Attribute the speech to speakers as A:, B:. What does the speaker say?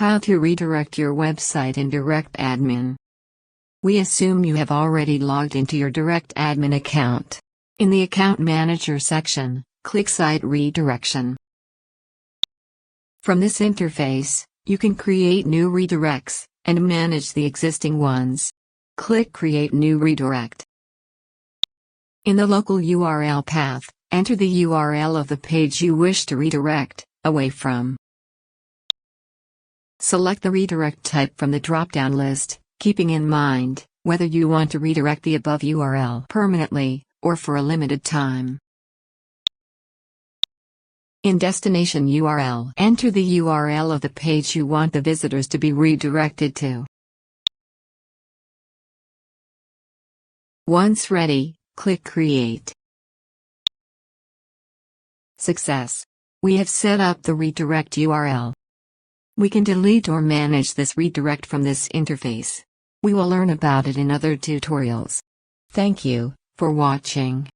A: How to redirect your website in DirectAdmin. We assume you have already logged into your DirectAdmin account. In the Account Manager section, click Site Redirection. From this interface, you can create new redirects and manage the existing ones. Click Create New Redirect. In the local URL path, enter the URL of the page you wish to redirect away from. Select the redirect type from the drop-down list, keeping in mind whether you want to redirect the above URL permanently or for a limited time. In Destination URL, enter the URL of the page you want the visitors to be redirected to. Once ready, click Create. Success! We have set up the redirect URL. We can delete or manage this redirect from this interface. We will learn about it in other tutorials. Thank you for watching.